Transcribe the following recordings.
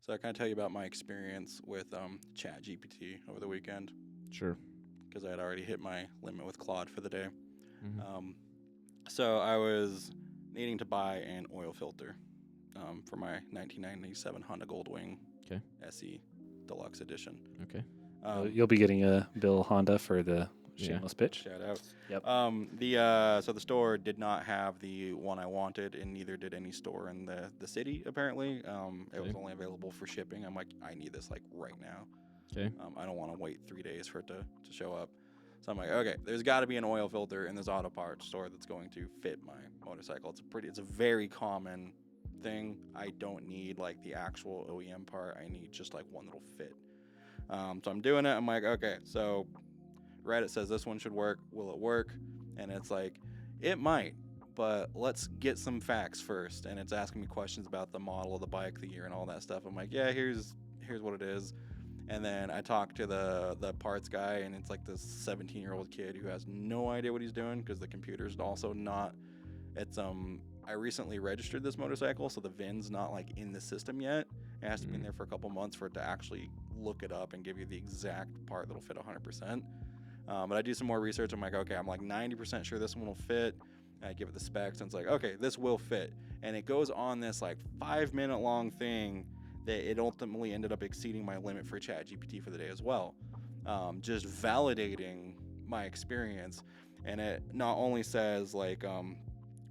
So can I tell you about my experience with ChatGPT over the weekend? Sure. Because I had already hit my limit with Claude for the day. Mm-hmm. So I was needing to buy an oil filter for my 1997 Honda Goldwing Okay. SE Deluxe Edition. Okay. You'll be getting a Bill Honda for the Yeah. shameless pitch. Shout out. Yep. So the store did not have the one I wanted, and neither did any store in the city. Apparently, it was Okay. only available for shipping. I'm like, I need this like right now. Okay. I don't want to wait 3 days for it to show up. So I'm like, okay, there's got to be an oil filter in this auto parts store that's going to fit my motorcycle. It's a very common thing. I don't need like the actual OEM part. I need just like one that'll fit. So I'm doing it. I'm like, okay, so Reddit says this one should work. Will it work? And it's like, it might, but let's get some facts first. And it's asking me questions about the model of the bike, the year, and all that stuff. I'm like, yeah, here's what it is. And then I talked to the parts guy, and it's like this 17-year-old kid who has no idea what he's doing because the computer's also not. It's I recently registered this motorcycle, so the VIN's not like in the system yet. It has to be in there for a couple months for it to actually look it up and give you the exact part that'll fit 100%. But I do some more research. I'm like, okay, I'm like 90% sure this one will fit. And I give it the specs, and it's like, okay, this will fit. And it goes on this like 5-minute long thing that it ultimately ended up exceeding my limit for ChatGPT for the day as well. Just validating my experience. And it not only says like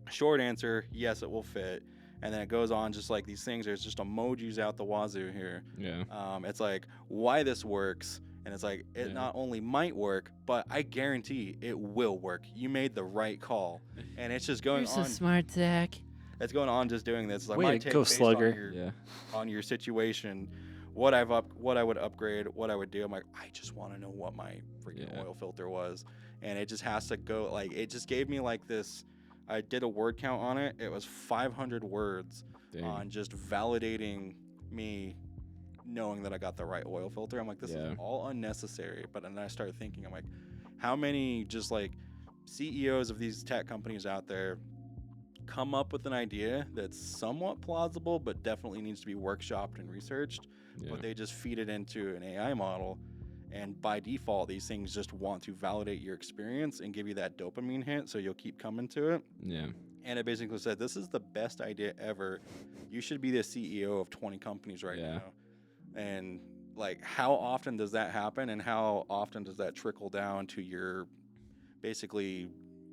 short answer, yes, it will fit. And then it goes on just like these things. There's just emojis out the wazoo here. Yeah. It's like why this works. And it's like, it not only might work, but I guarantee it will work. You made the right call. And it's just going You're on. so smart, Zach. It's going on just doing this. It's like Way my to take go, based Slugger. on your situation, what I would upgrade, what I would do. I'm like, I just want to know what my freaking oil filter was. And it just has to go, like, it just gave me like this. I did a word count on it. It was 500 words on just validating me knowing that I got the right oil filter. I'm like, this is all unnecessary. But then I started thinking, I'm like, how many just like CEOs of these tech companies out there come up with an idea that's somewhat plausible, but definitely needs to be workshopped and researched, but they just feed it into an AI model. And by default, these things just want to validate your experience and give you that dopamine hit, so you'll keep coming to it. Yeah. And it basically said, this is the best idea ever. You should be the CEO of 20 companies right now. And like, how often does that happen? And how often does that trickle down to your, basically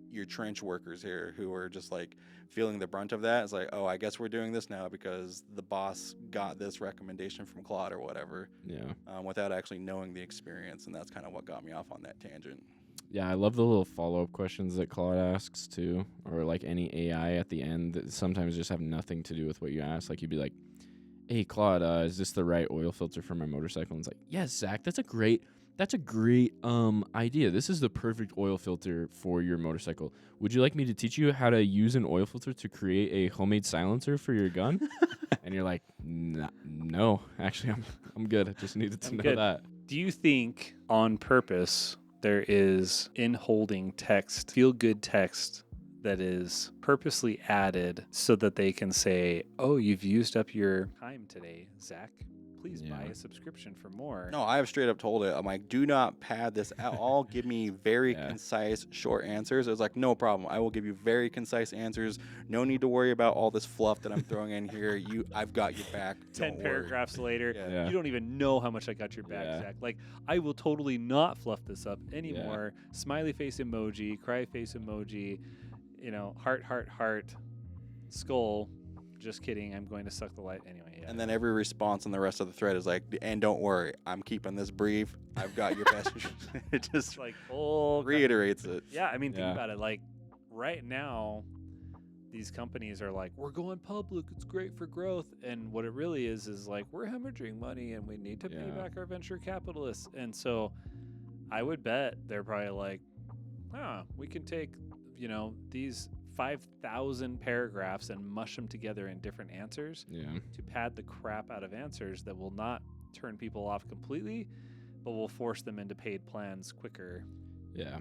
your trench workers here who are just like feeling the brunt of that? It's like, oh, I guess we're doing this now because the boss got this recommendation from Claude or whatever. Without actually knowing the experience. And that's kind of what got me off on that tangent. Yeah, I love the little follow-up questions that Claude asks too, or like any AI at the end that sometimes just have nothing to do with what you ask. Like you'd be like, hey Claude, is this the right oil filter for my motorcycle? And it's like, yes, Zach, that's a great idea. This is the perfect oil filter for your motorcycle. Would you like me to teach you how to use an oil filter to create a homemade silencer for your gun? And you're like, no, actually, I'm good. I just needed to know that. Do you think on purpose there is in-holding text, feel-good text, that is purposely added so that they can say, oh, you've used up your time today, Zach. Please buy a subscription for more. No, I have straight up told it. I'm like, do not pad this at all. Give me very concise, short answers. It was like, no problem. I will give you very concise answers. No need to worry about all this fluff that I'm throwing in here. I've got your back. 10 paragraphs later, Yeah. you don't even know how much I got your back, Zach. Like, I will totally not fluff this up anymore. Smiley face emoji, cry face emoji, heart, heart, heart, skull. Just kidding. I'm going to suck the light anyway. Yeah. And then every response on the rest of the thread is like, and don't worry, I'm keeping this brief. I've got your best. It just like reiterates it. Yeah, I mean, think about it. Like right now, these companies are like, we're going public. It's great for growth. And what it really is like, we're hemorrhaging money and we need to pay back our venture capitalists. And so I would bet they're probably like, we can take, these 5,000 paragraphs and mush them together in different answers to pad the crap out of answers that will not turn people off completely, but will force them into paid plans quicker. Yeah.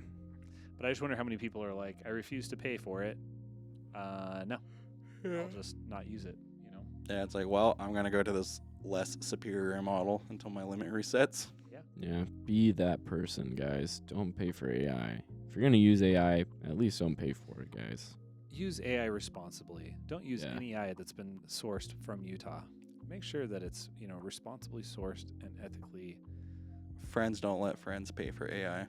But I just wonder how many people are like, I refuse to pay for it. No. I'll just not use it, Yeah, it's like, well, I'm going to go to this less superior model until my limit resets. Yeah, be that person, guys. Don't pay for AI. If you're gonna use AI, at least don't pay for it, guys. Use AI responsibly. Don't use Yeah. any AI that's been sourced from Utah. Make sure that it's, responsibly sourced and ethically. Friends don't let friends pay for AI.